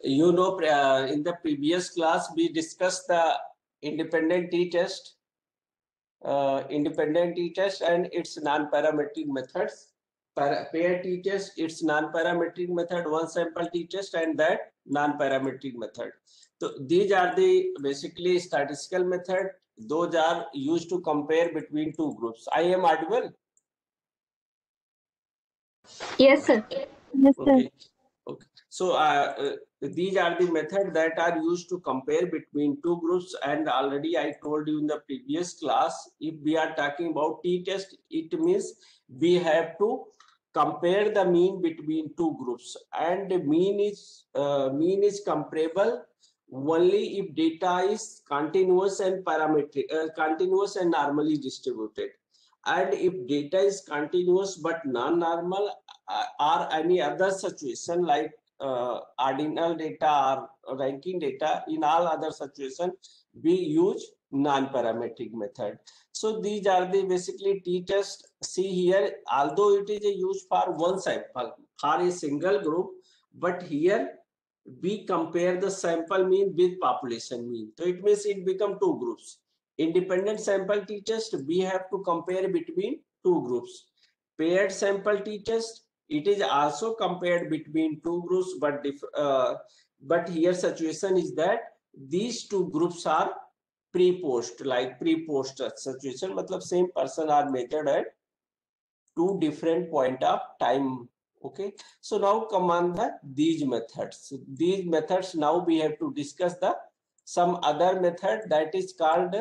You know, in the previous class, we discussed the independent t-test, and its non-parametric methods. Pair t-test, its non-parametric method, one sample t-test, and that non-parametric method. So these are the basically statistical method. Those are used to compare between two groups. I am audible? Yes, sir. Yes, sir. Okay. Okay. So these are the methods that are used to compare between two groups. And already I told you in the previous class, if we are talking about t-test, it means we have to compare the mean between two groups, and the mean is comparable only if data is continuous and parametric, continuous and normally distributed. And if data is continuous but non-normal, or any other situation like ordinal data or ranking data, in all other situation we use non-parametric method. So these are the basically t-test. See here, although it is a use for one sample for a single group, but here we compare the sample mean with population mean. So it means it become two groups. Independent sample t-test, we have to compare between two groups. Paired sample t-test, it is also compared between two groups, but here situation is that these two groups are pre-post, like pre-post situation, matlab same person are measured at two different point of time. Okay, so now come on these methods. These methods, now we have to discuss the some other method that is called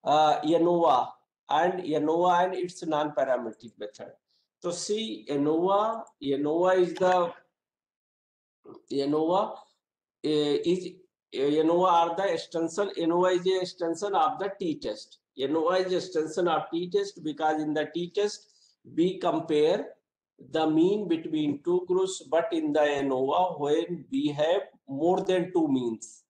ANOVA, and its non-parametric method. So see, ANOVA is the ANOVA is ANOVA are the extension. ANOVA is a extension of the t-test. ANOVA is extension of t-test because in the t-test we compare the mean between two groups, but in the ANOVA when we have more than two means,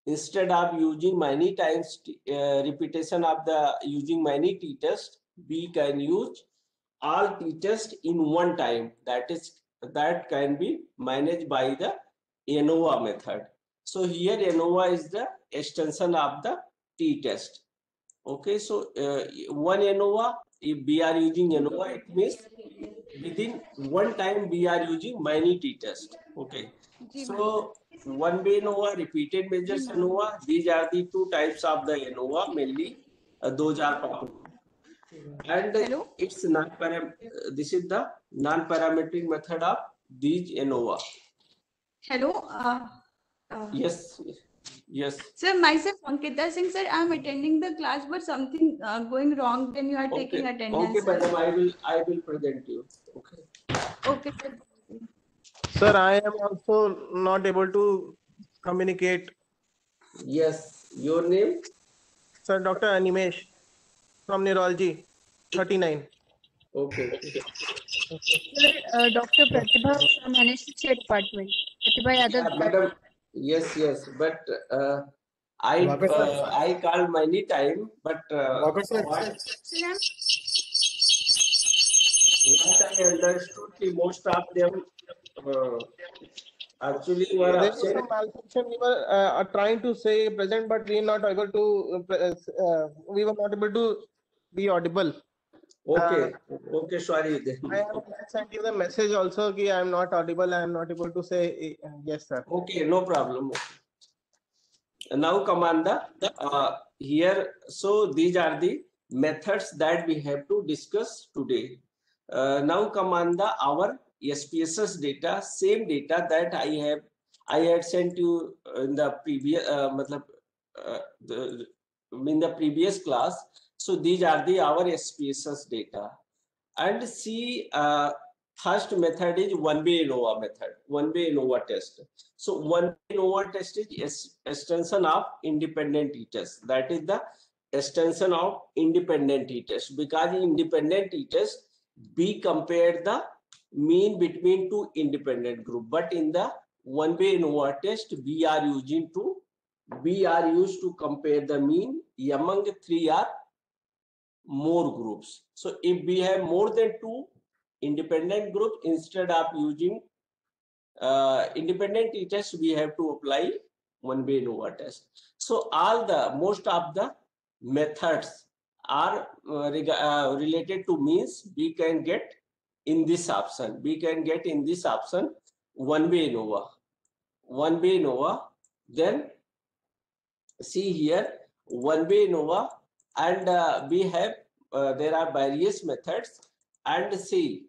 instead of using many times repetition of the using many t-test, we can use all t-test in one time. That can be managed by the ANOVA method. So here ANOVA is the extension of the t-test. Okay, so one ANOVA, if we are using ANOVA, it means within one time we are using many t-test. Okay, so one way ANOVA, repeated measures ANOVA, these are the two types of the ANOVA mainly. Those are popular. And it's this is the non-parametric method of these ANOVA. Hello. Yes. Sir, myself Ankita Singh, sir. I am attending the class, but something going wrong. Then you are taking attendance. Okay, madam. I will present you. Okay. Okay, sir. Sir, I am also not able to communicate. Yes. Your name? Sir, Dr. Animesh from neurology, 39. Okay. Sir, Dr. Pratibha from anesthesia department. Pratibha Yadav. Madam. Yes. But I called many time, but what I understood, most of them actually were There was absent. some malfunction. We were trying to say present, but we were not able to be audible. Okay. Okay, sorry. Then. I have sent you the message also that I am not audible. I am not able to say yes, sir. Okay, no problem. Now come on the here. So these are the methods that we have to discuss today. Now come on the our SPSS data, same data that I had sent you in the previous in the previous class. So these are the our SPSS data, and see first method is one-way ANOVA method, one-way ANOVA test. So one-way ANOVA test is extension of independent t-test. That is the extension of independent t-test, because in independent t-test we compare the mean between two independent group, but in the one-way ANOVA test we are used to compare the mean among three or more groups. So if we have more than two independent groups, instead of using independent t-test, we have to apply one-way ANOVA test. So most of the methods are related to means we can get in this option. We can get in this option one-way ANOVA. One-way ANOVA. Then see here one-way ANOVA, and we have there are various methods, and see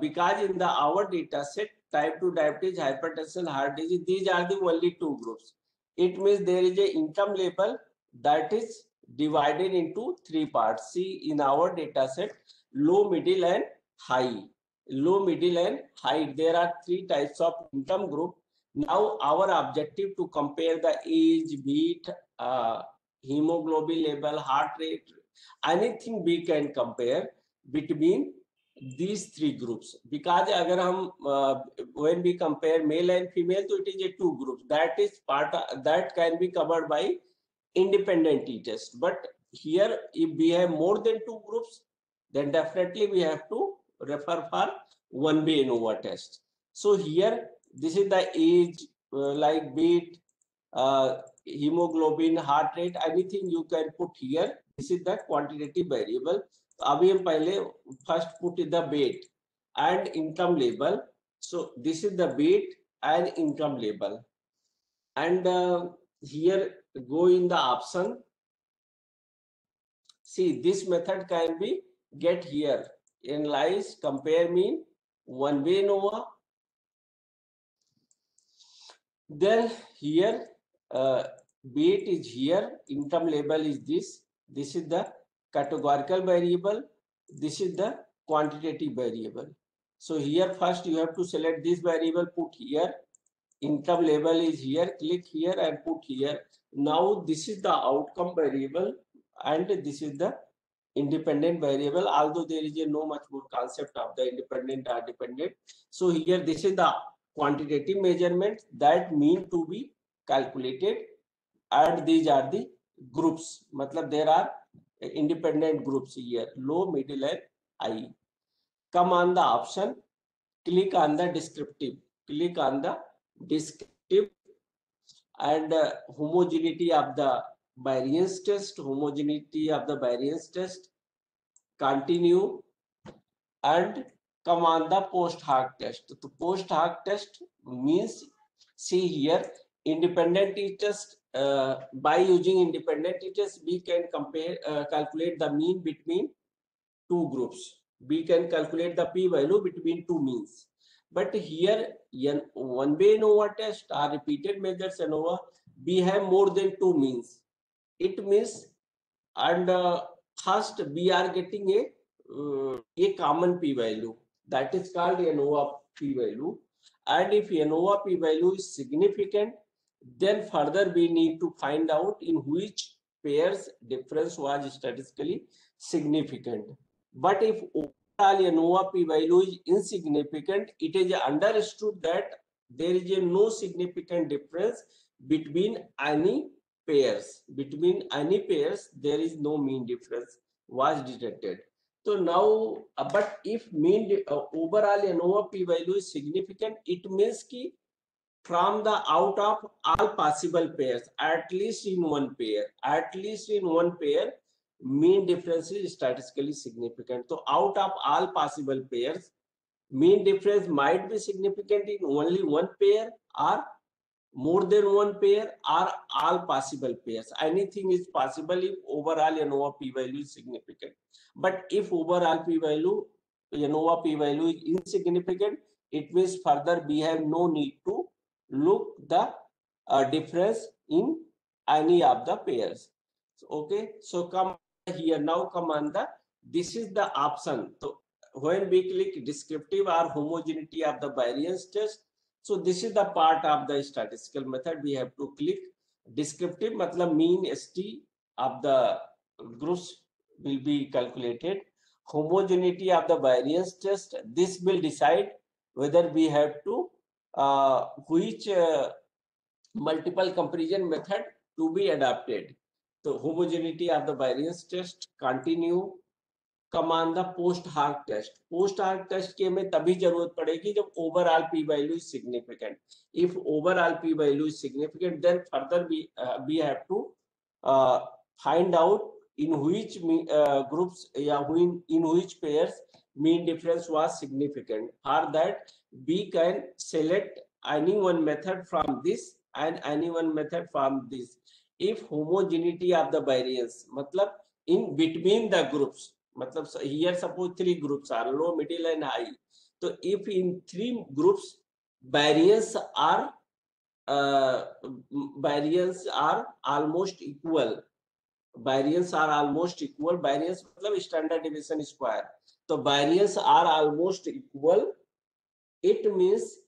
because in our data set type 2 diabetes, hypertension, heart disease, these are the only two groups. It means there is a income level that is divided into three parts. See in our data set, low, middle and high. Low, middle and high, there are three types of income group. Now our objective to compare the age, weight, hemoglobin level, heart rate, anything we can compare between these three groups. Because agar hum when we compare male and female, so it is a two groups. That is part that can be covered by independent t-test. But here if we have more than two groups, then definitely we have to refer for one-way ANOVA test. So here this is the age, like weight, hemoglobin, heart rate, anything you can put here. This is the quantitative variable. अभी हम पहले first put the weight and income level. So this is the weight and income level, and here go in the option. See this method can be get here. Analyze, compare mean, one-way ANOVA. Then here weight is here, income level is this. This is the categorical variable. This is the quantitative variable. So here first you have to select this variable, put here. Income level is here, click here and put here. Now this is the outcome variable and this is the independent variable, although there is no much more concept of the independent or dependent. So here this is the quantitative measurement that mean to be calculated, and these are the groups. Matlab there are independent groups here, low, middle and high. Come on the option, click on the descriptive, click on the descriptive, and homogeneity of the variance test, homogeneity of the variance test, continue, and come on the post hoc test. The post hoc test means, see here, independent t-test. By using independent t-test, we can compare, calculate the mean between two groups. We can calculate the p-value between two means. But here, one-way ANOVA test or repeated measures ANOVA, we have more than two means. It means, and first we are getting a common p-value, that is called ANOVA p-value. And if ANOVA p-value is significant, then further we need to find out in which pairs difference was statistically significant. But if overall ANOVA p-value is insignificant, it is understood that there is no significant difference between any pairs. Between any pairs, there is no mean difference was detected. So now, but if mean overall ANOVA p-value is significant, it means ki from the out of all possible pairs, at least in one pair, mean difference is statistically significant. So out of all possible pairs, mean difference might be significant in only one pair or more than one pair or all possible pairs. Anything is possible if overall ANOVA p-value is significant. But if overall p-value, ANOVA p-value is insignificant, it means further we have no need to look the difference in any of the pairs. Okay, so come here, now come on the, this is the option. So when we click descriptive or homogeneity of the variance test, so this is the part of the statistical method. We have to click descriptive, matlab mean ST of the groups will be calculated. Homogeneity of the variance test, this will decide whether we have to which multiple comparison method to be adopted. So homogeneity of the variance test, continue, come on the post hoc test. Post hoc test की हमें तभी जरूरत पड़ेगी जब overall P value is significant. If overall P value is significant, then further we have to find out in which groups, in which pairs mean difference was significant. For that, we can select any one method from this and any one method from this. If homogeneity of the variance, matlab in between the groups, matlab here suppose 3 groups are low, middle and high. So if in 3 groups variance are almost equal, variance are almost equal, variance मतलब standard deviation square, तो variance are almost equal, it means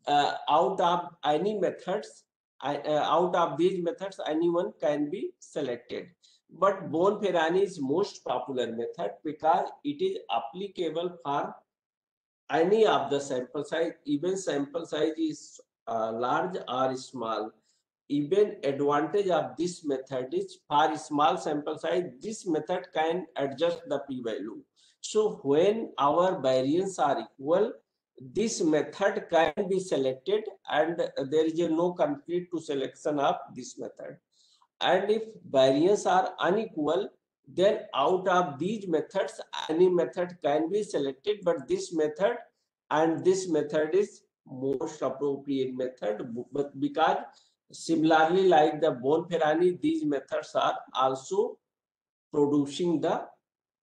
out of any methods, out of these methods anyone can be selected. But Bonferroni is most popular method because it is applicable for any of the sample size, even sample size is large or small. Even advantage of this method is for small sample size, this method can adjust the p-value. So when our variance are equal, this method can be selected and there is no conflict to selection of this method. And if variance are unequal, then out of these methods, any method can be selected, but this method and this method is most appropriate method, but because similarly like the Bonferroni, these methods are also producing the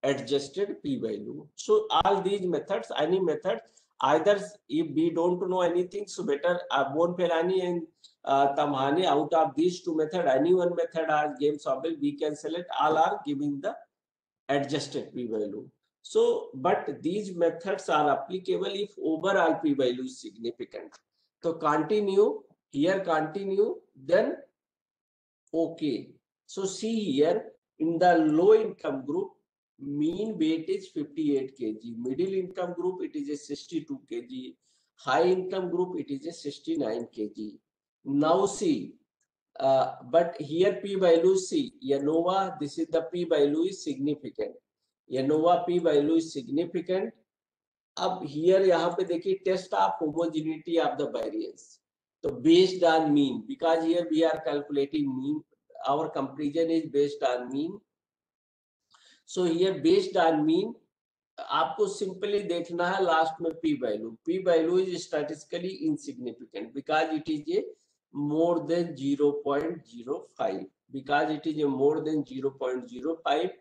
adjusted p-value. So all these methods, any method, either if we don't know anything, so better Bonferroni and Tamhane, out of these 2 methods, any one method as James Hubble, we can select, all are giving the adjusted p-value. So, but these methods are applicable if overall p-value is significant. So continue, here continue, then okay. So see here, in the low income group, mean weight is 58 kg, middle income group it is a 62 kg, high income group it is a 69 kg. Now see, but here p value see, ANOVA, this is the p value is significant, ANOVA p value is significant. अब here यहाँ पे देखिए test of homogeneity of the variance, so based on mean, because here we are calculating mean, our comparison is based on mean. So here based on mean, आपको simply देखना है last में p value. P value is statistically insignificant because it is a more than 0.05. Because it is a more than 0.05,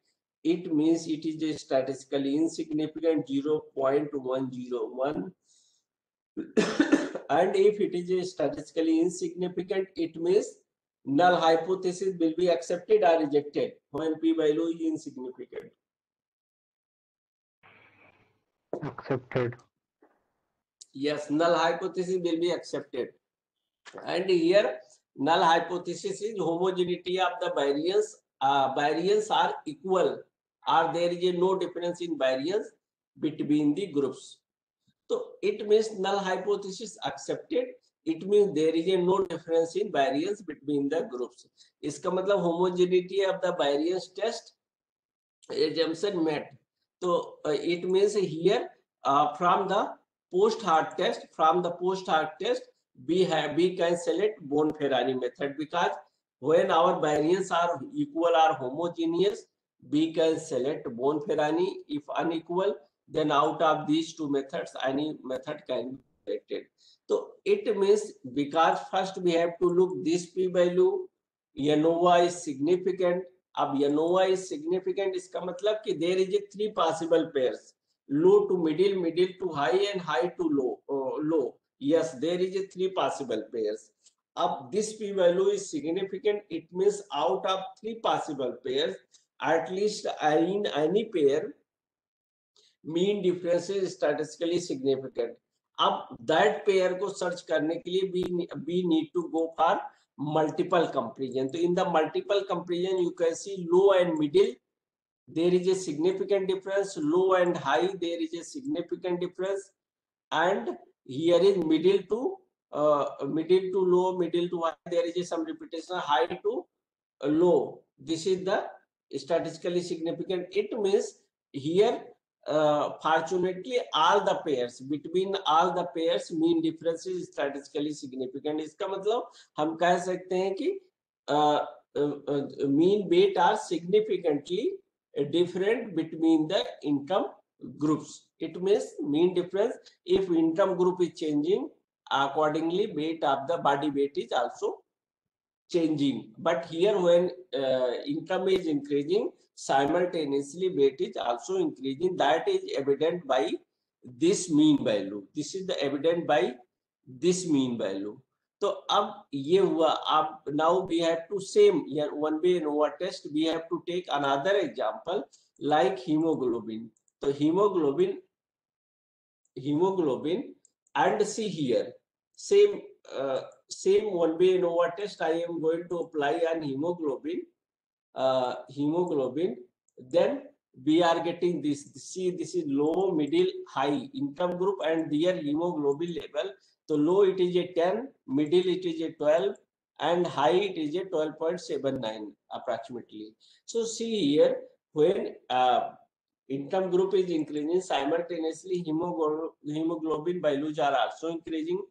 it means it is a statistically insignificant 0.101. And if it is a statistically insignificant, it means null hypothesis will be accepted or rejected when p value is insignificant. Accepted. Yes, null hypothesis will be accepted. And here null hypothesis is homogeneity of the variance. Variance are equal or there is a no difference in variance between the groups. So it means null hypothesis accepted. It means there is a no difference in variance between the groups. इसका मतलब homogeneity of the variance test assumption met. So it means here from the post hoc test, we can select Bonferroni method because when our variance are equal or homogeneous, we can select Bonferroni. If unequal, then out of these 2 methods, any method can be selected. So it means because first we have to look this p value, ANOVA is significant. अब ANOVA is significant, इसका मतलब कि there is a 3 possible pairs, low to middle, middle to high, and high to low. Yes, there is a 3 possible pairs. अब this p value is significant, it means out of 3 possible pairs, at least in any pair, mean difference is statistically significant. अब that pair को search करने के लिए we need to go for multiple comparison. So in the multiple comparison, you can see low and middle, there is a significant difference. Low and high, there is a significant difference. And here is middle to low, middle to high, there is some repetition. High to low, this is the statistically significant. It means here fortunately all the pairs, between all the pairs mean difference is statistically significant. इसका मतलब हम कह सकते हैं कि mean weight are significantly different between the income groups. It means mean difference. If income group is changing, accordingly weight of the body weight is also changing. But here when income is increasing, simultaneously weight is also increasing. That is evident by this mean value. This is the evident by this mean value. तो अब ये हुआ. अब now we have to same here one way ANOVA test. We have to take another example like hemoglobin. So hemoglobin and see here same one way ANOVA test. I am going to apply on hemoglobin. Then we are getting this. See, this is low, middle, high income group and their hemoglobin level. So low it is a 10, middle it is a 12, and high it is a 12.79 approximately. So see here when income group is increasing, simultaneously hemoglobin values are also increasing.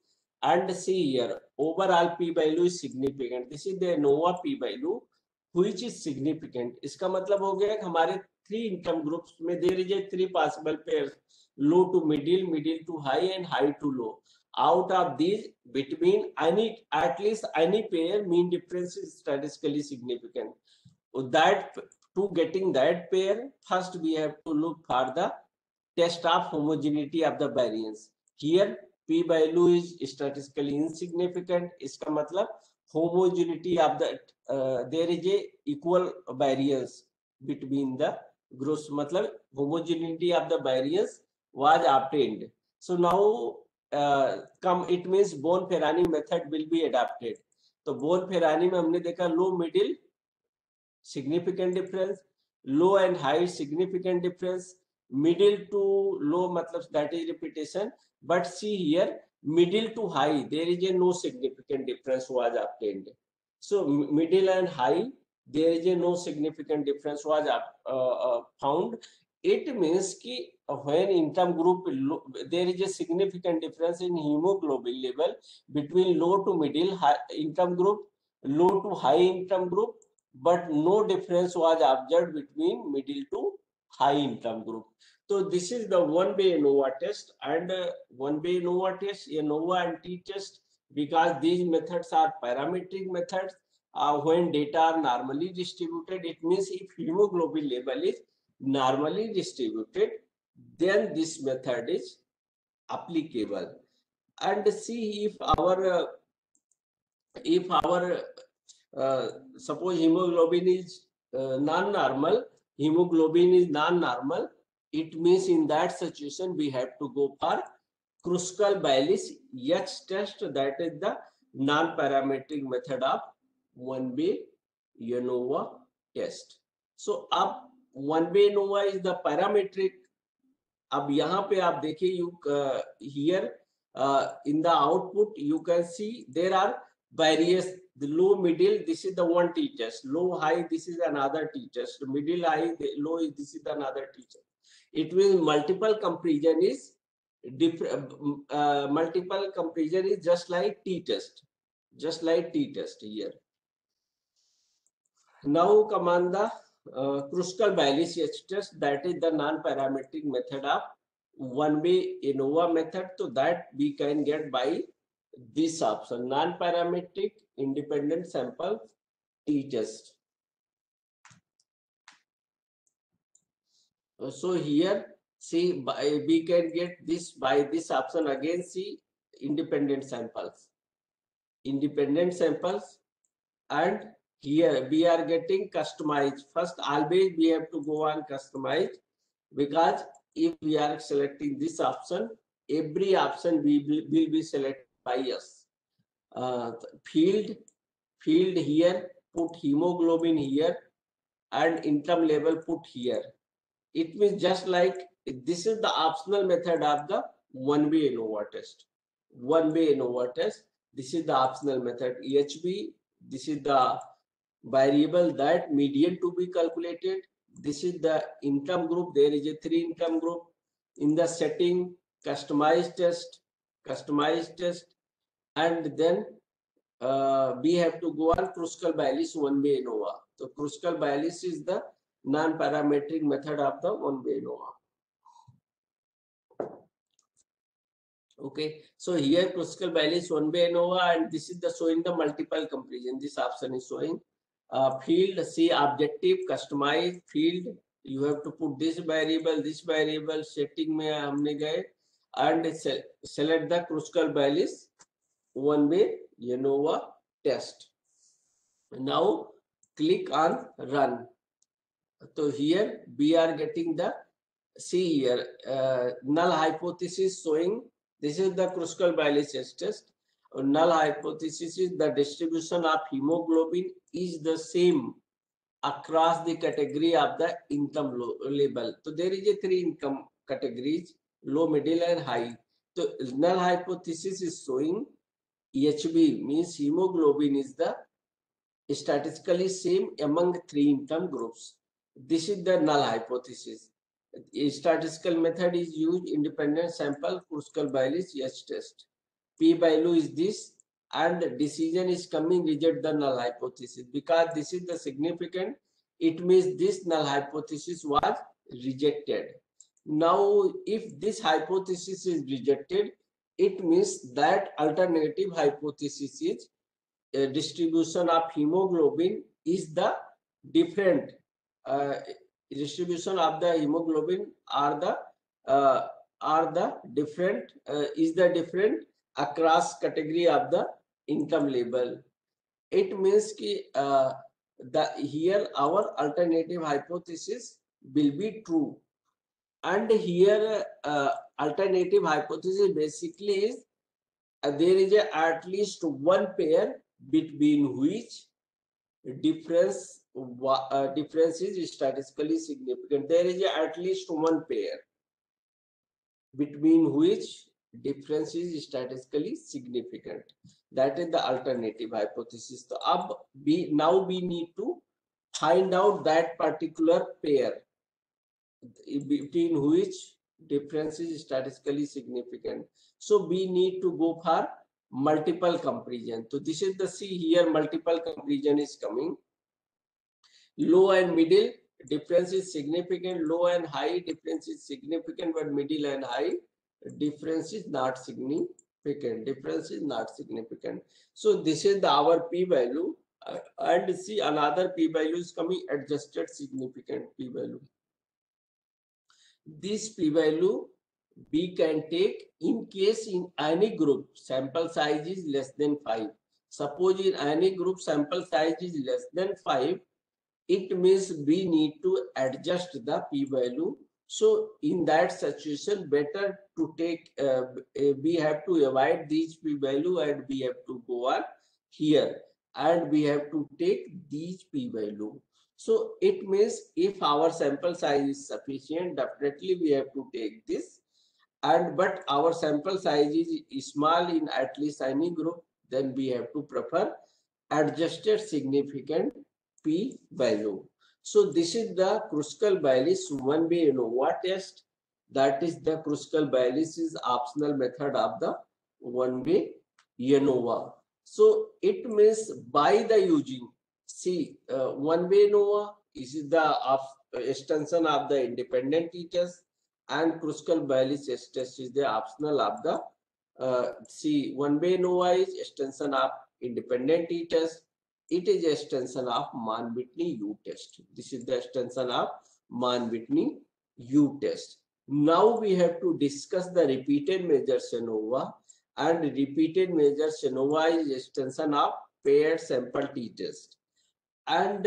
And see here overall p value is significant. This is the ANOVA p value which is significant. इसका मतलब हो गया कि हमारे 3 income groups में there is a 3 possible pairs, low to middle, middle to high, and high to low. Out of these, between at least any pair, mean difference is statistically significant. That to getting that pair, first we have to look for the test of homogeneity of the variance. Here p value is statistically insignificant. इसका मतलब homogeneity of the there is a equal variance between the groups. मतलब homogeneity of the variance was obtained. So now it means Bonferroni method will be adopted. तो Bonferroni में हमने देखा low middle significant difference, low and high significant difference, middle to low मतलब that is repetition. But see here middle to high there is a no significant difference was obtained. So middle and high there is a no significant difference was found. It means कि when income group there is a significant difference in hemoglobin level between low to middle high income group, low to high income group, but no difference was observed between middle to high income group. So this is the one way ANOVA test, and one way ANOVA test, ANOVA and t-test, because these methods are parametric methods. When data are normally distributed, it means if hemoglobin level is normally distributed, then this method is applicable. And see if our suppose hemoglobin is non-normal, it means in that situation we have to go for Kruskal-Baylis H test. That is the non-parametric method of one-way ANOVA test. So अब one-way ANOVA is the parametric. अब यहाँ पे आप देखिए here in the output you can see there are various. The low middle, this is the one t-test. Low high, this is another t-test. Middle high, low is this is another t-test. It means multiple comparison is different. Multiple comparison is just like t-test, here. Now come on the Kruskal-Baylis test. That is the non-parametric method of one-way ANOVA method. So that we can get by this option, non-parametric independent sample t-test. So here see we can get this by this option again. See independent samples, and here we are getting customized. First always we have to go on customize, because if we are selecting this option, every option will be selected by us. Field here, put hemoglobin here, and income level put here. It means just like this is the optional method of the one-way ANOVA test. This is the optional method. EHB, this is the variable that median to be calculated. This is the income group. There is a 3 income group. In the setting, customized test, and then we have to go on Kruskal-Baylis one-way ANOVA. So Kruskal-Baylis is the non-parametric method of the one-way ANOVA. Okay, so here Kruskal-Baylis one-way ANOVA, and this is the showing the multiple comparison. This option is showing field, see objective, customize field. You have to put this variable, setting में हमने गए, and select the Kruskal-Baylis one-way ANOVA test. Now click on run. So here we are getting the, see here, null hypothesis showing. This is the Kruskal-Baylis test. Null hypothesis is the distribution of hemoglobin is the same across the category of the income label. So there is a 3 income categories, low, middle and high. So null hypothesis is showing HB means hemoglobin is the statistically same among 3 income groups. This is the null hypothesis. A statistical method is used, independent sample, Kruskal-Baylis H test. P value is this, and decision is coming reject the null hypothesis. Because this is the significant, it means this null hypothesis was rejected. Now, if this hypothesis is rejected, it means that alternative hypothesis is distribution of hemoglobin is the different. Distribution of the hemoglobin are the different is the different across category of the income label. It means ki here our alternative hypothesis will be true, and here alternative hypothesis basically is there is at least one pair between which difference is statistically significant. There is at least one pair between which difference is statistically significant. That is the alternative hypothesis. So now we need to find out that particular pair between which difference is statistically significant. So we need to go for multiple comparison. So this is the, see here multiple comparison is coming. Low and middle difference is significant, low and high difference is significant, but middle and high difference is not significant. So this is our p value, and see another p value is coming, adjusted significant p value. This p value we can take in case in any group sample size is less than 5. Suppose in any group sample size is less than 5, it means we need to adjust the p value. So in that situation, better to take, we have to avoid these p value, and we have to go on here, and we have to take these p value. So it means if our sample size is sufficient, definitely we have to take this. And but our sample size is small in at least any group, then we have to prefer adjusted significant p value. So this is the Kruskal-Baylis one-way ANOVA test. That is the Kruskal-Baylis is optional method of the one-way ANOVA. So it means by the using, see, one-way ANOVA is the extension of the independent t-test, and Kruskal-Baylis test is the optional of the see, one-way ANOVA is extension of independent t-test. It is extension of Mann-Whitney U test. This is the extension of Mann-Whitney U test. Now we have to discuss the repeated measures ANOVA, and repeated measures ANOVA is extension of paired sample t-test. And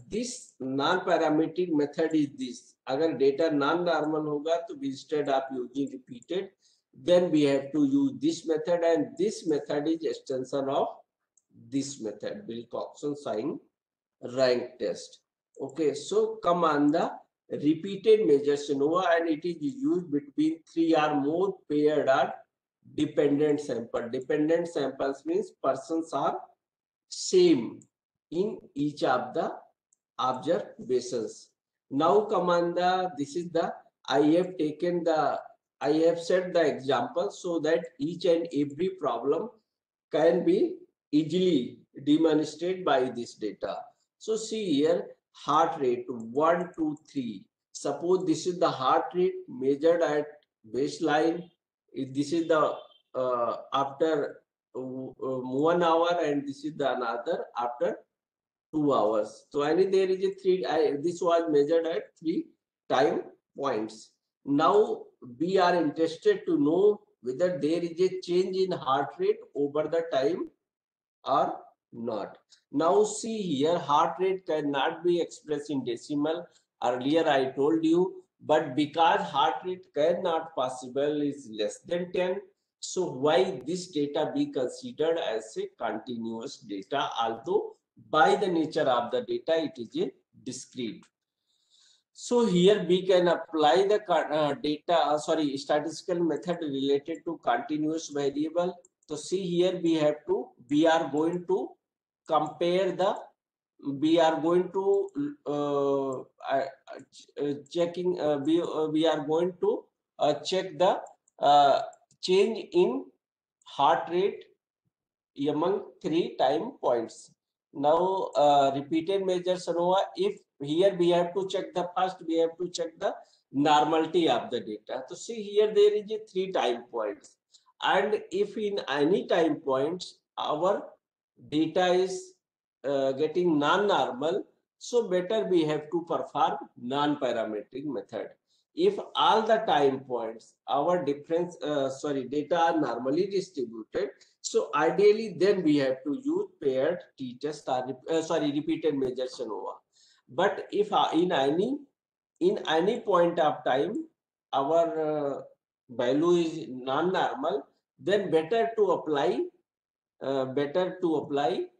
this non-parametric method is this. Agar data non-normal hoga, to instead of using repeated, then we have to use this method, and this method is extension of this method, Wilcoxon sign rank test. Okay, so come on the repeated measures ANOVA, and it is used between 3 or more paired or dependent sample. Dependent samples means persons are same in each of the observations. Now command the, this is the, I have set the example so that each and every problem can be easily demonstrated by this data. So see here, heart rate 1, 2, 3. Suppose this is the heart rate measured at baseline. This is the after 1 hour, and this is the another after 2 hours. So there is a three. This was measured at 3 time points. Now we are interested to know whether there is a change in heart rate over the time or not. Now see here, heart rate cannot be expressed in decimal. Earlier I told you, but because heart rate cannot possible is less than 10, so why this data be considered as a continuous data, although by the nature of the data it is a discrete. So here we can apply the statistical method related to continuous variable. So see here we are going to compare the, we are going to check the change in heart rate among 3 time points. Now repeated measures ANOVA, if here we have to check the first, we have to check the normality of the data. So see here there is a 3 time points, and if in any time points our data is getting non-normal, so better we have to perform non-parametric method. If all the time points our data are normally distributed, so ideally then we have to use paired t-test or repeated measures ANOVA. But if in any point of time our value is non-normal, then better to apply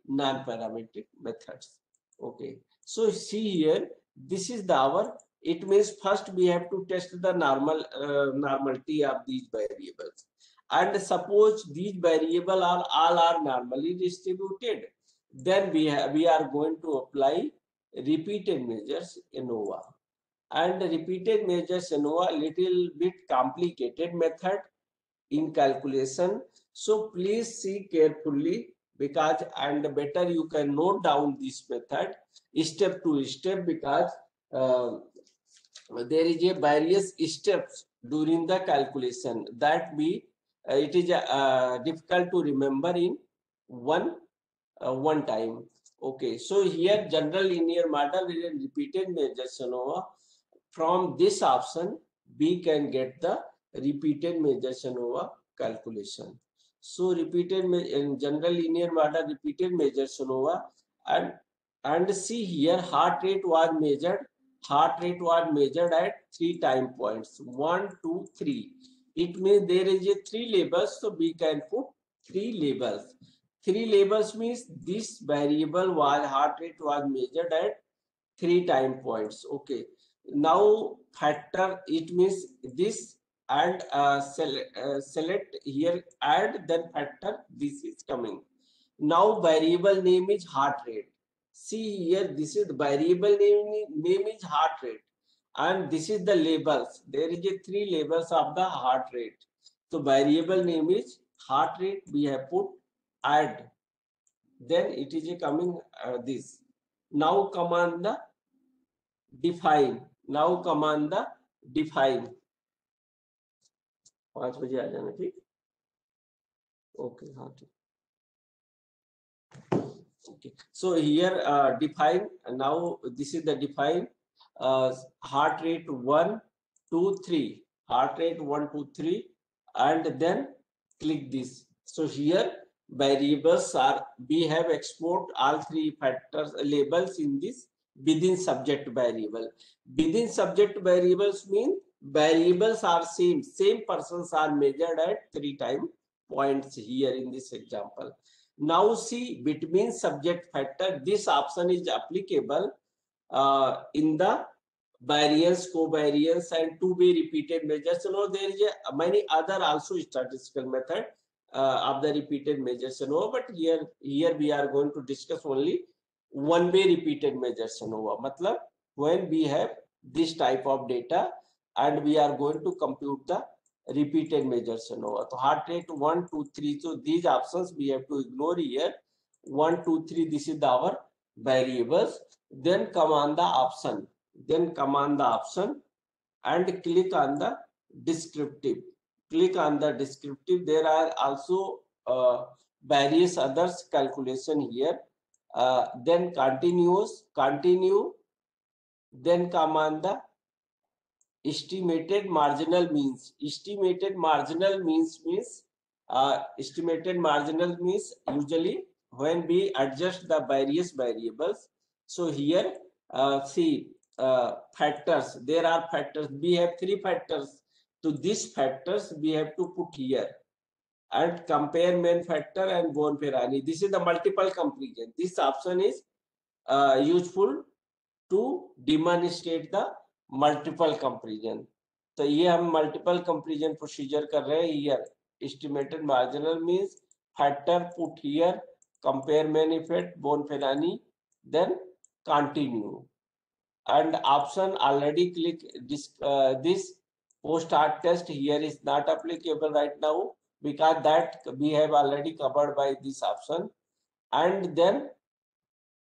non-parametric methods. Okay, so see here, this is our, it means first we have to test the normality of these variables, and suppose these variables are all are normally distributed, then we are going to apply repeated measures ANOVA. And repeated measures ANOVA little bit complicated method in calculation, so please see carefully, because and better you can note down this method step to step, because there is a various steps during the calculation that it is difficult to remember in one time. Okay, so here general linear model and repeated measures ANOVA. From this option we can get the repeated measures ANOVA calculation. So repeated in general linear model repeated measures ANOVA, and see here heart rate was measured. Heart rate was measured at 3 time points, 1, 2, 3. It means there is a 3 labels, so we can put 3 labels. 3 labels means this variable was heart rate was measured at 3 time points. Okay, now factor, it means this, and select here add, then factor, this is coming. Now variable name is heart rate. See here, this is the variable name is heart rate, and this is the labels. There is a 3 labels of the heart rate. So variable name is heart rate, we have put add, then it is a coming this. Now command the define. Now command the define. 5 बजे आ जाना, ठीक? Okay, हाँ ठीक. Okay, so here define. Now this is the define. Heart rate 1, 2, 3. Heart rate 1, 2, 3, and then click this. So here variables are, we have export all 3 factors labels in this within subject variable. Within subject variables mean variables are same persons are measured at 3 time points here in this example. Now see between subject factor, this option is applicable in the variance, covariance, and two-way repeated measures. So now there is many other also statistical method of the repeated measures ANOVA, but here we are going to discuss only one-way repeated measures ANOVA. Matlab when we have this type of data, and we are going to compute the repeated measures ANOVA. So heart rate 1, 2, 3. So these options we have to ignore here. 1, 2, 3. This is our variables. Then come on the option. Then come on the option and click on the descriptive. Click on the descriptive. There are also various others calculation here. Then continue. Then come on the estimated marginal means. Estimated marginal means usually when we adjust the various variables. So here see factors. There are factors. We have 3 factors. So these factors we have to put here and compare main factor and Bonferroni. This is the multiple comparison. This option is useful to demonstrate the multiple comparison. तो ये हम multiple comparison procedure कर रहे हैं. Here estimated marginal means factor put here, compare main effect Bonferroni, then continue and option already click this post art test here is not applicable right now because that we have already covered by this option. And then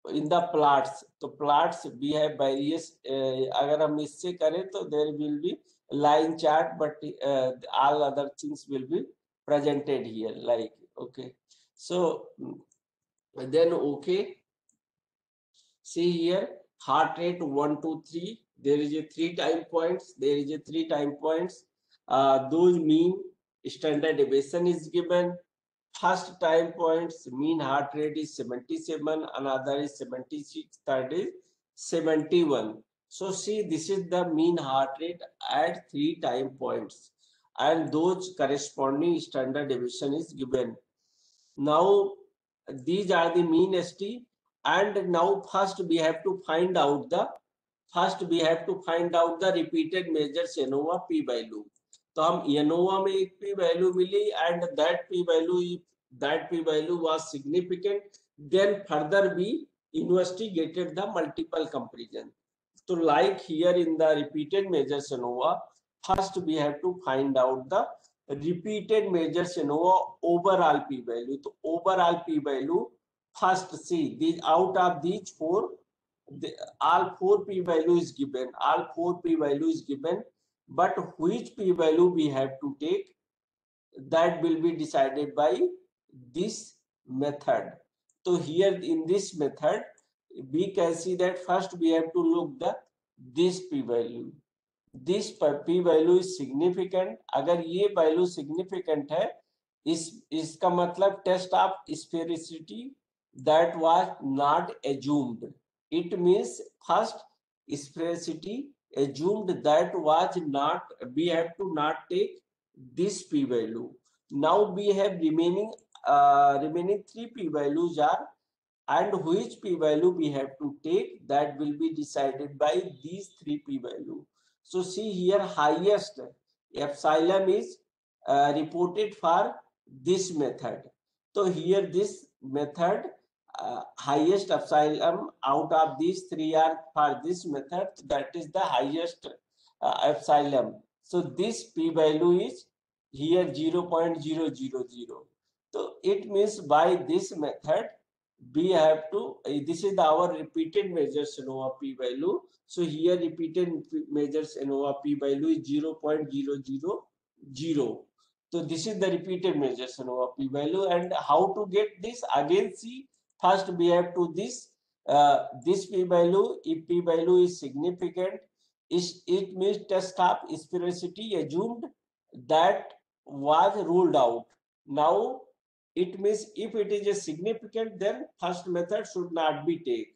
in the plots, तो plots we have various अगर हम इससे करें तो there will be line chart, but all other things will be presented here, like okay. So then okay, see here heart rate 1, 2, 3. There is a 3 time points. There is a 3 time points. Those mean standard deviation is given. First time points mean heart rate is 77, another is 76, third is 71. So see, this is the mean heart rate at 3 time points, and those corresponding standard deviation is given. Now these are the mean ST, and now first we have to find out the repeated measures ANOVA p value. तो हम ANOVA में एक p value milli, and that p value was significant. Then further we investigated the multiple comparison. So like here in the repeated measures ANOVA, first we have to find out the repeated measures ANOVA overall p value. So overall p value, first see these out of these 4, all 4 p value is given. All 4 p value is given. But which p value we have to take, that will be decided by this method. So here in this method, we can see that first we have to look this p value. This p value is significant. अगर ये value significant है, इसका मतलब test of sphericity that was not assumed. It means first sphericity assumed that was not, we have to not take this p value. Now we have remaining 3 p values are, and which p value we have to take, that will be decided by these 3 p value. So see here highest epsilon is reported for this method. So here this method highest epsilon out of these 3 are for this method, that is the highest epsilon. So this p value is here 0.000. So it means by this method we have to, this is our repeated measures ANOVA p value. So here repeated measures ANOVA p value is 0.000. So this is the repeated measures ANOVA p value. And how to get this? Again see, first we have to this p value. If p value is significant, it means test of sphericity assumed that was ruled out. Now it means if it is a significant, then first method should not be taken.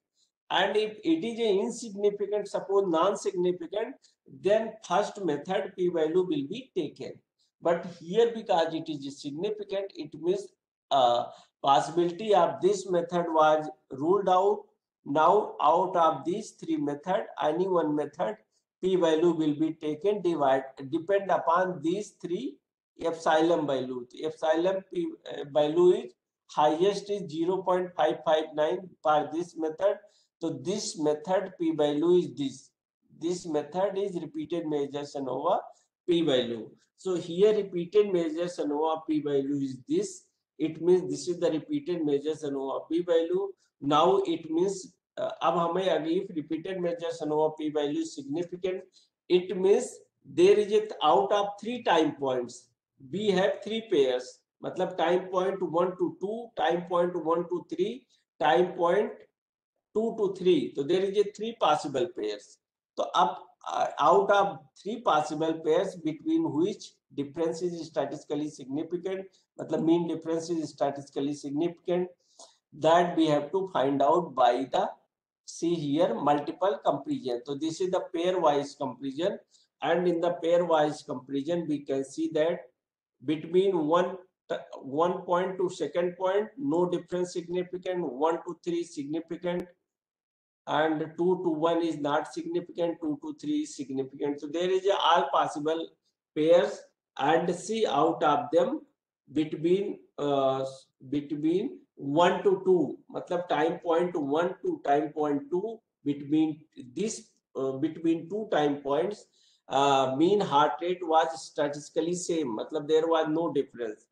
And if it is a insignificant, suppose non-significant, then first method p value will be taken. But here because it is significant, it means possibility of this method was ruled out. Now out of these 3 methods, any one method p value will be taken, depend upon these 3 epsilon value. Epsilon p value is highest is 0.559 for this method. So this method p value is this. this method is repeated measures ANOVA p-value. So here repeated measures ANOVA p-value is this. It means this is the repeated measures ANOVA p-value. Now it means अब हमें अगर if repeated measures ANOVA p-value is significant, it means there is it out of 3 time points. We have 3 pairs. मतलब time point 1 to 2, time point 1 to 3, time point 2 to 3. So there is a 3 possible pairs. So up out of 3 possible pairs between which difference is statistically significant, मतलब mean difference is statistically significant, that we have to find out by the see here multiple comparison. So this is the pairwise comparison, and in the pairwise comparison we can see that between one point to second point no difference significant, 1 to 3 significant, and 2 to 1 is not significant, 2 to 3 is significant. So there is all possible pairs, and see out of them between 1 to 2, मतलब time point 1 to time point 2, between this between 2 time points mean heart rate was statistically same, मतलब there was no difference,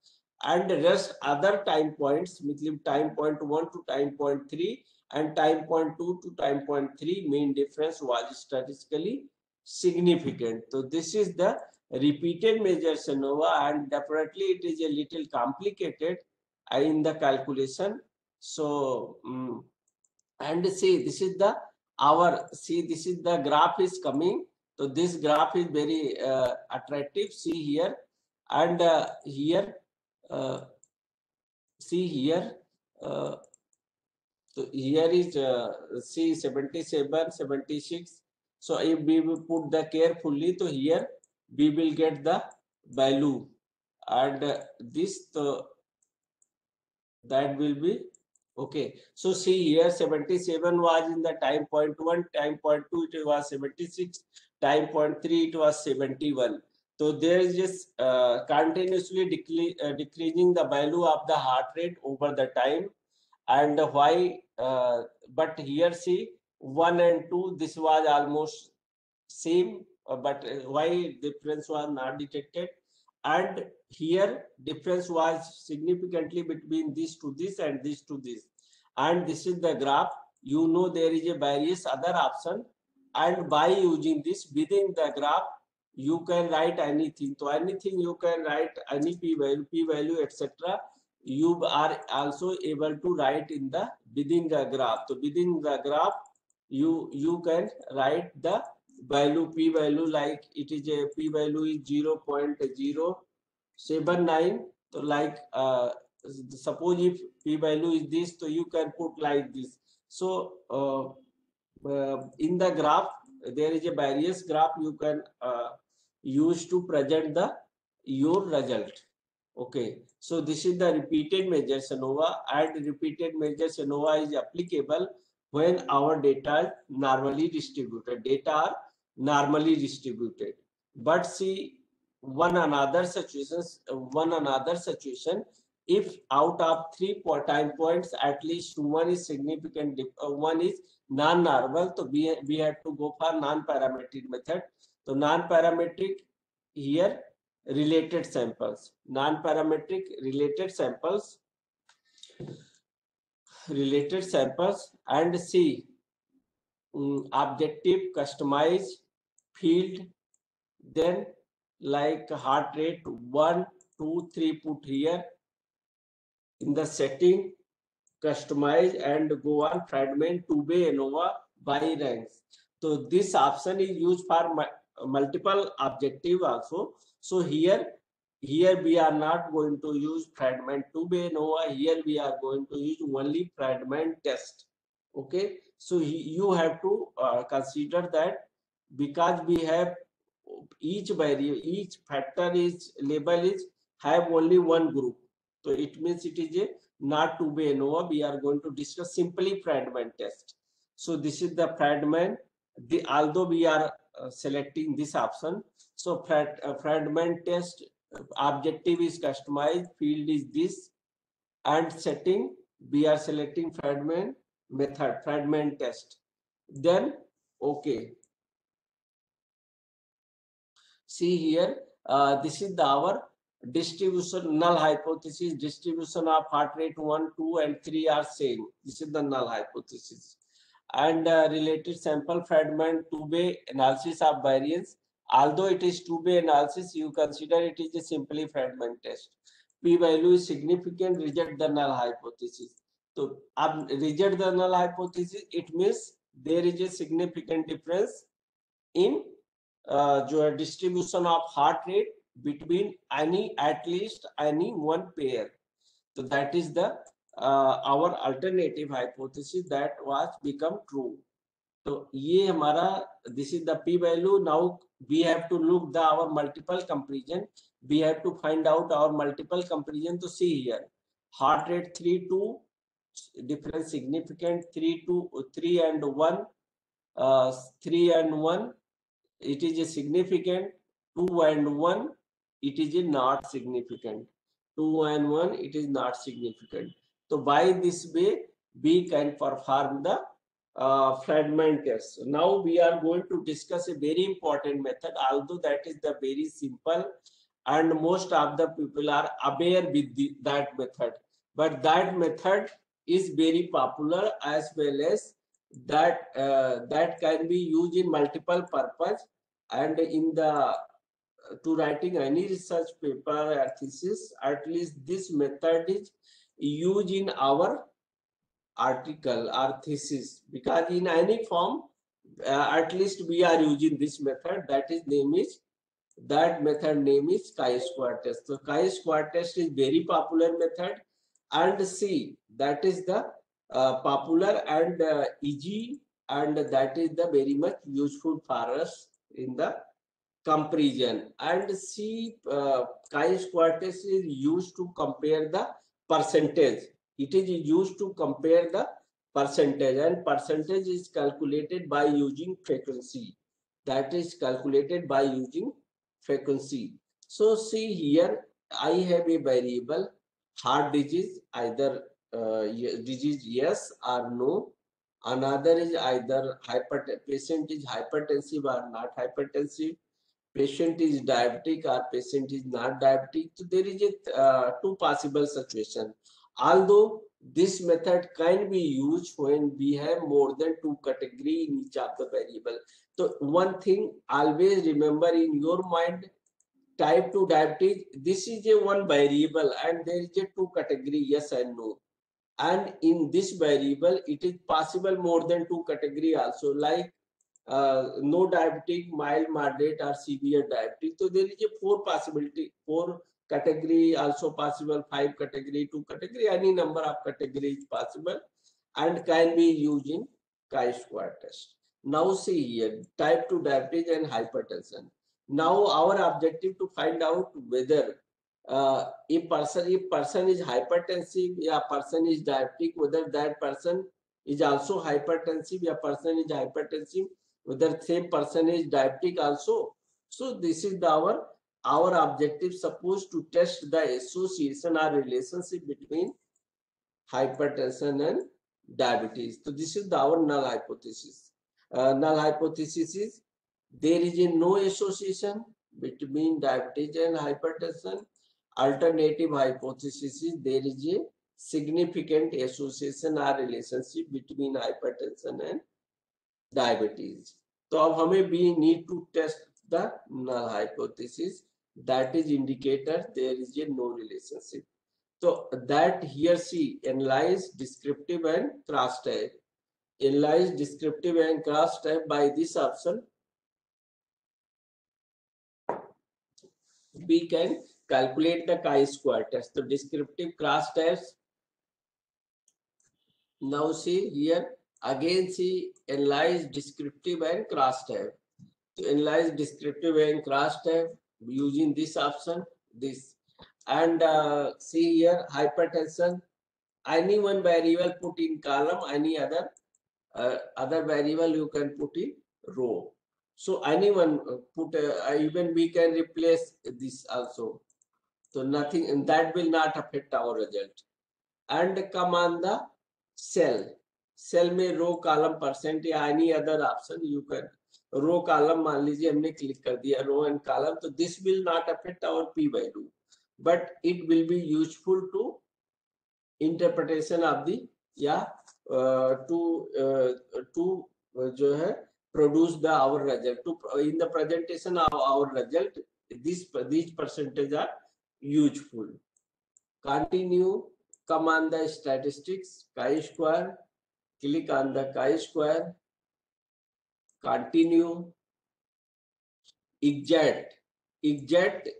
and rest other time points, मतलब time point 1 to time point 3 and time point 2 to time point 3 mean difference was statistically significant. So this is the repeated measures ANOVA, and definitely it is a little complicated in the calculation. So and see this is the this is the graph is coming. So this graph is very attractive. See here, and here see here. So here is see 77, 76. So if we will put the carefully, so here we will get the value, and this that will be okay. So see here 77 was in the time point 1, time point 2 it was 76, time point 3 it was 71. So there is just continuously decreasing the value of the heart rate over the time. And why but here see 1 and 2 this was almost same, but why difference was not detected, and here difference was significantly between this to this and this to this, and this is the graph. You know there is a various other option, and by using this within the graph you can write anything. So anything you can write, any p-value etc. You are also able to write in the within the graph. So within the graph you can write the value, p-value, like it is a p-value is 0.079. So like suppose if p-value is this, so you can put like this. So in the graph there is a various graph you can use to present the your result. Okay, so this is the repeated measures ANOVA, and repeated measures ANOVA is applicable when our data is normally distributed. Data are normally distributed. But see one another situation, if out of 3 time points at least one is significant, one is non-normal, so we have to go for non-parametric method. So non-parametric here related samples, non-parametric related samples, and see objective customized field, then like heart rate 1, 2, 3 put here in the setting, customize and go on fragment 2-way ANOVA by ranks. So this option is used for multiple objective also. So here we are not going to use fragment 2-way ANOVA. Here we are going to use only fragment test. Okay, so you have to consider that because we have each variable, each factor is label is have only one group. So it means it is a not 2-way ANOVA. We are going to discuss simply fragment test. So this is the fragment. Although we are selecting this option, so fragment test objective is customized, field is this, and setting we are selecting fragment method, fragment test. Then okay, See here, this is our distribution, null hypothesis. Distribution of heart rate 1, 2, and 3 are same. This is the null hypothesis. And related sample fragment 2-way analysis of variance. Although it is 2-way analysis, you consider it is a simply fragment test. P value is significant, reject the null hypothesis. So, reject the null hypothesis, it means there is a significant difference in distribution of heart rate between at least any one pair. So that is the our alternative hypothesis that was become true. So ये हमारा, this is the p value. Now we have to look our multiple comparison. We have to find out our multiple comparison. To see here, heart rate 3 2, difference significant, 3 and 1, 3 and 1. It is a significant, 2 and 1, it is a not significant. 2 and 1, it is not significant. So by this way, we can perform the fragment test. So now we are going to discuss a very important method, although that is the very simple and most of the people are aware with that method. But that method is very popular, as well as that that can be used in multiple purpose, and in the to writing any research paper or thesis, at least this method is used in our article or thesis, because in any form at least we are using this method. That method name is chi-square test. So chi-square test is very popular method, and see, that is the popular and easy, and that is the very much useful for us in the comparison. And see, chi-square test is used to compare the percentage. It is used to compare the percentage, and percentage is calculated by using frequency. That is calculated by using frequency. So see here, I have a variable heart disease, either disease yes or no. Another is either patient is hypertensive or not hypertensive. Patient is diabetic or patient is not diabetic. So there is a two possible situation. Although this method can be used when we have more than two categories in each of the variable. So one thing always remember in your mind, type 2 diabetes, this is a one variable and there is a two category, yes and no. And in this variable, it is possible more than two category also, like no diabetic, mild, moderate, or severe diabetic. So there is a four possibility, four category also possible, 5 category, 2 category, any number of categories possible, and can be used in chi-square test. Now see here, type 2 diabetes and hypertension. Now our objective to find out whether if person is hypertensive, or person is diabetic, whether that person is also hypertensive, or person is hypertensive, whether same person is diabetic also. So this is our objective, supposed to test the association or relationship between hypertension and diabetes. So this is our null hypothesis. Null hypothesis is there is a no association between diabetes and hypertension. Alternative hypothesis is there is a significant association or relationship between hypertension and diabetes. So अब हमें we need to test the null hypothesis, that is indicator there is a no relationship. So that here see, analyze descriptive and cross type. Analyze descriptive and cross type. By this option we can calculate the chi-square test. So descriptive cross types. Now see here, again see, analyze descriptive and cross type. To analyze descriptive and cross type using this option, this, and see here, hypertension, any one variable put in column, any other variable you can put in row. So anyone put even we can replace this also. So nothing, and that will not affect our result. And come on the cell. Cell में row, column, percent, or any other option you can. Row column मान लीजिए हमने click कर दिया row and column, तो this will not affect our P value, but it will be useful to interpretation of the या to जो है produce the our result to in the presentation of our result. These percentage are useful. Continue, come on the statistics, chi-square, click on the chi-square, continue. Exact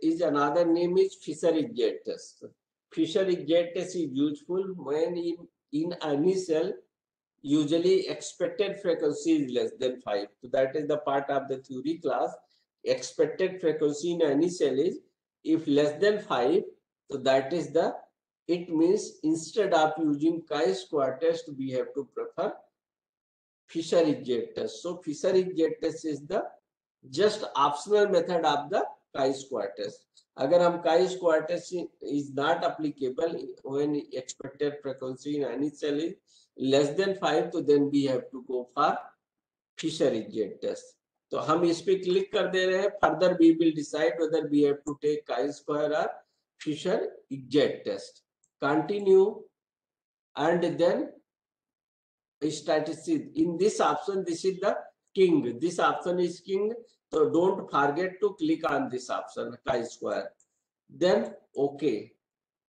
is another name is Fisher-Exact test. Fisher-Exact test is useful when in any cell usually expected frequency is less than 5. So that is the part of the theory class. Expected frequency in any cell is if less than 5, so that is the, it means instead of using chi-square test, we have to prefer Fisher-Exact test. So Fisher-Exact test is the just optional method of the chi-square test. अगर हम chi-square test is not applicable when expected frequency in any cell is less than 5, तो then we have to go for Fisher-Exact test. तो हम इस पे click कर दे रहे हैं. Further we will decide whether we have to take chi-square or Fisher-Exact test. Continue, and then statistics. In this option, this is the king. This option is king. So don't forget to click on this option, chi-square. Then okay,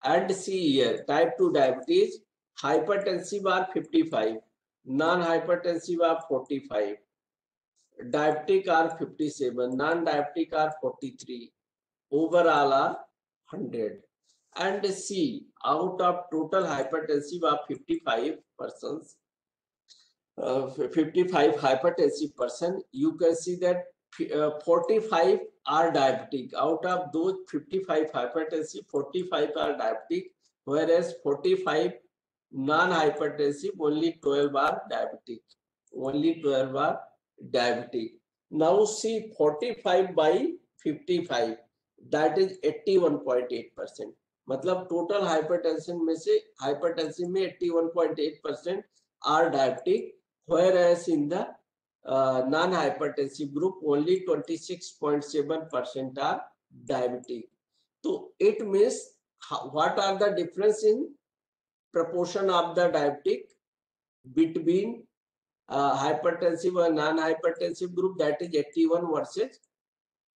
and see here type 2 diabetes. Hypertensive are 55, non-hypertensive are 45, diabetic are 57, non-diabetic are 43, overall are 100. And see, out of total hypertensive are 55 persons, 55 hypertensive person, you can see that 45 are diabetic. Out of those 55 hypertensive, 45 are diabetic, whereas 45 non-hypertensive, only 12 are diabetic. Only 12 are diabetic. Now see 45 by 55, that is 81.8%. मतलब total hypertension में से hypertensive में 81.8% are diabetic, whereas in the non-hypertensive group only 26.7% are diabetic. So it means what are the difference in proportion of the diabetic between hypertensive and non-hypertensive group, that is 81 versus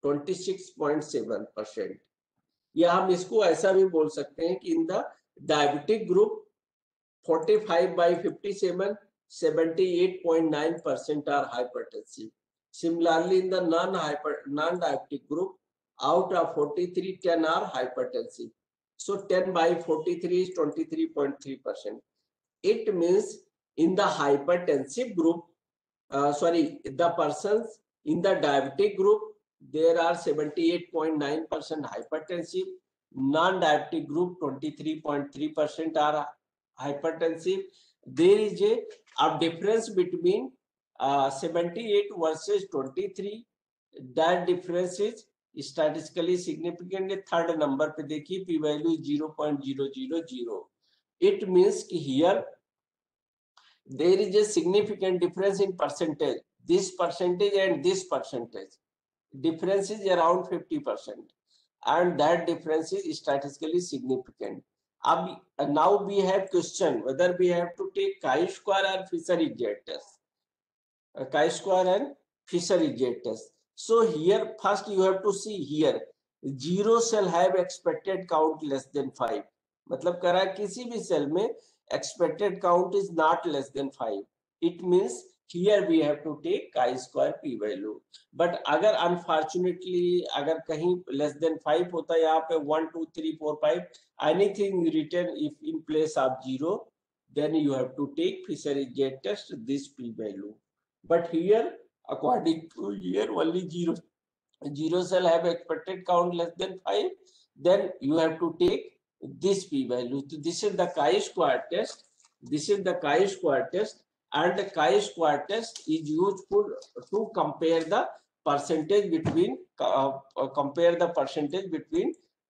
26.7%. या हम इसको ऐसा भी बोल सकते हैं कि in the diabetic group 45 by 57, 78.9% are hypertensive. Similarly, in the non-diabetic group, out of 43, 10 are hypertensive. So 10 by 43 is 23.3%. It means in the hypertensive group, the persons in the diabetic group, there are 78.9% hypertensive. Non-diabetic group, 23.3% are hypertensive. There is a difference between 78 versus 23. That difference is statistically significant. Third number पे देखिए p value is 0.000. It means कि here there is a significant difference in percentage. This percentage and this percentage difference is around 50%, and that difference is statistically significant. Now we have question whether we have to take chi-square or Fisher-Exact test. Chi-square and Fisher-Exact test. So here first you have to see here 0 cell have expected count less than 5. मतलब करा किसी भी cell में expected count is not less than 5. It means here we have to take chi-square p value. But अगर unfortunately अगर कहीं less than 5 होता है यहाँ पे 1, 2, 3, 4, 5 anything written if in place of 0, then you have to take Fisher-Exact test this p value. But here according to here only 0 cell have expected count less than 5, then you have to take this p value. So this is the chi-square test. This is the chi-square test, and the chi-square test is useful to compare the percentage between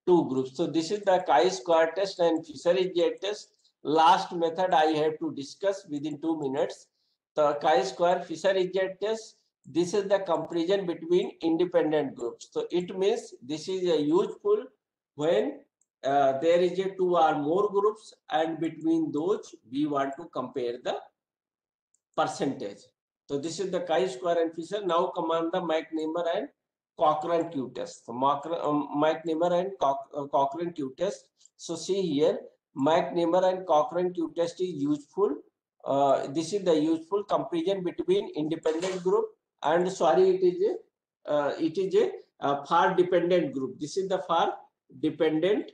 two groups. So this is the chi-square test and Fisher-Exact test. Last method I have to discuss within 2 minutes. The chi-square Fisher-Exact test. this is the comparison between independent groups. So it means this is a useful when there is a 2 or more groups, and between those we want to compare the percentage. So this is the chi-square and Fisher. Now command the McNamara and Cochrane Q test. So McNamara and Cochrane Q test. So see here, McNamara and Cochrane Q test is useful. This is the useful comparison between independent group and it is a far dependent group. This is the far dependent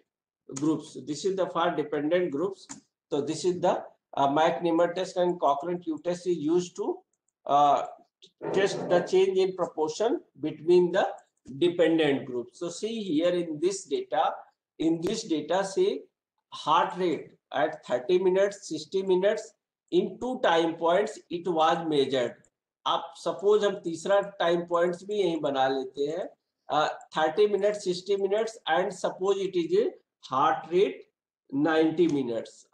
groups. This is the far dependent groups. So this is the McNamara test and Cochrane Q test is used to test the change in proportion between the dependent groups. So see here in this data, say heart rate at 30 minutes, 60 minutes in 2 time points it was measured. आप suppose हम तीसरा time points भी यही बना लेते हैं 30 minutes, 60 minutes, and suppose it is a heart rate 90 minutes,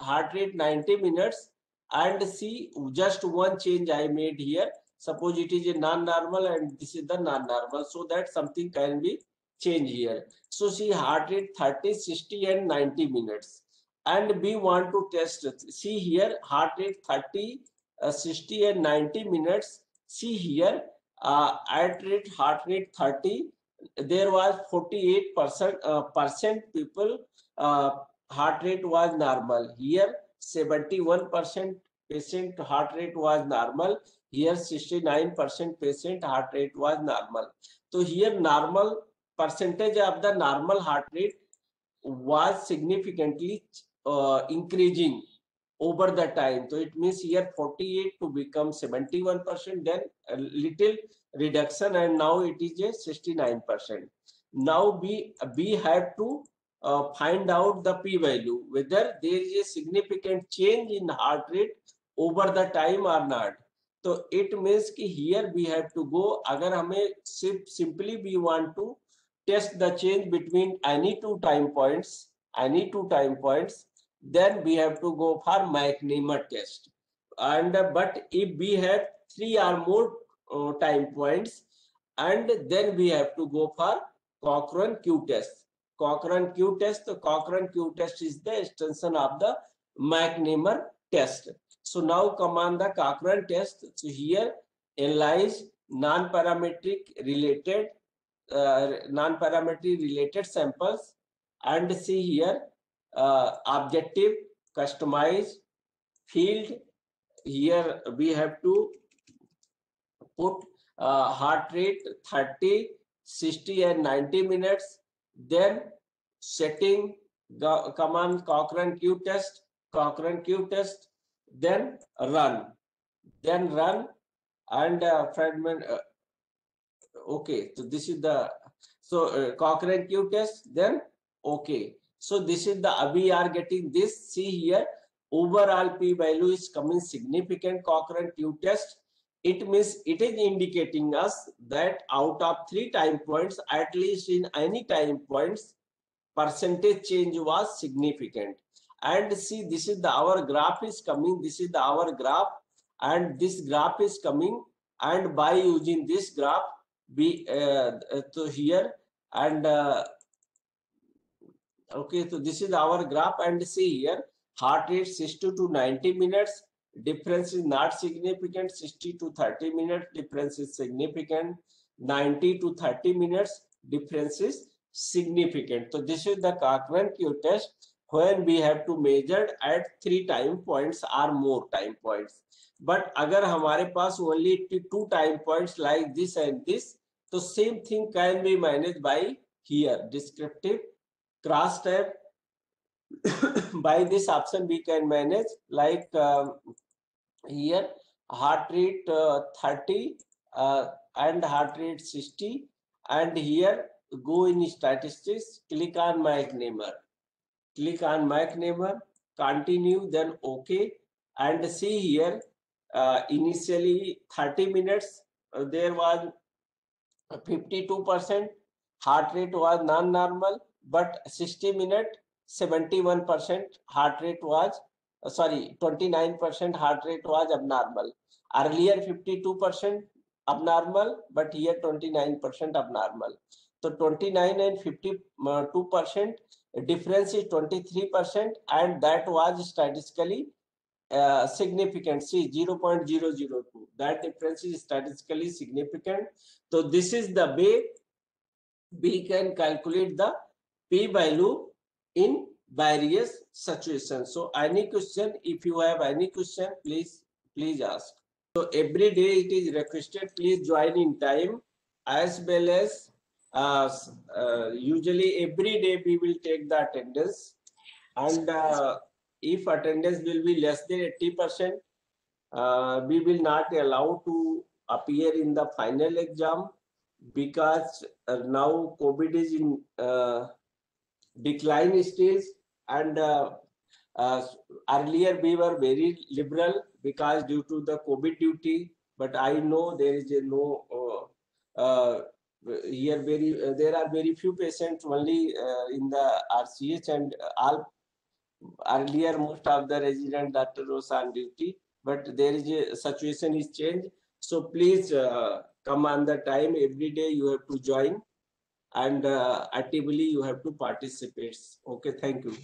and see just one change I made here. Suppose it is a non-normal and this is the non-normal, so that something can be changed here. So see heart rate 30, 60 and 90 minutes, and we want to test it. See here heart rate 30, 60 and 90 minutes. See here at heart rate 30, there was 48% people heart rate was normal. Here 71% patient heart rate was normal. Here 69% patient heart rate was normal. So here normal percentage of the normal heart rate was significantly increasing over the time. So it means here 48 to become 71%, then a little reduction, and now it is a 69%. Now we have to find out the p-value, whether there is a significant change in heart rate over the time or not. So it means कि here we have to go, अगर हमें simply we want to test the change between any two time points, then we have to go for McNamara test. And but if we have 3 or more time points, and then we have to go for Cochrane Q test. Cochrane Q test. The Cochrane Q test is the extension of the McNamara test. So now command the Cochrane test. So here analyze non-parametric related samples, and see here objective, customize, field. Here we have to put heart rate 30, 60 and 90 minutes. Then setting, command Cochrane Q test, then run, and fragment. Okay, so this is the Cochrane Q test, then okay. So this is the, we are getting this. See here, overall p-value is coming significant Cochrane Q test. It means it is indicating us that out of 3 time points, at least in any time points, percentage change was significant. And see, this is our graph is coming. This is our graph, and this graph is coming. And by using this graph, we so here and okay, so this is our graph, and see here heart rate 60 to 90 minutes, difference is not significant. 60 to 30 minutes, difference is significant. 90 to 30 minutes, difference is significant. So this is the Cochrane Q test when we have to measure at 3 time points or more time points. But अगर हमारे पास only 2 time points like this and this, so same thing can be managed by here descriptive crosstab. By this option we can manage like here heart rate 30 and heart rate 60, and here go in statistics, click on McNamara, continue, then okay, and see here initially 30 minutes there was 52% heart rate was non-normal, but 60 minutes 71% heart rate was 29% heart rate was abnormal. Earlier 52%, abnormal, but here 29% abnormal. So 29 and 52% difference is 23%, and that was statistically significant. See, 0.002. That difference is statistically significant. So this is the way we can calculate the p-value in various situations. So any question, if you have any question, please ask. So every day it is requested, please join in time, as well as usually every day we will take the attendance, and if attendance will be less than 80%, we will not allow to appear in the final exam, because now COVID is in decline stage, and earlier we were very liberal because due to the COVID duty, but I know there is a no here there are very few patients only in the RCH, and all earlier most of the resident doctor was on duty, but there is a situation is changed. So please come on the time. Every day you have to join, and actively you have to participate. Okay, thank you.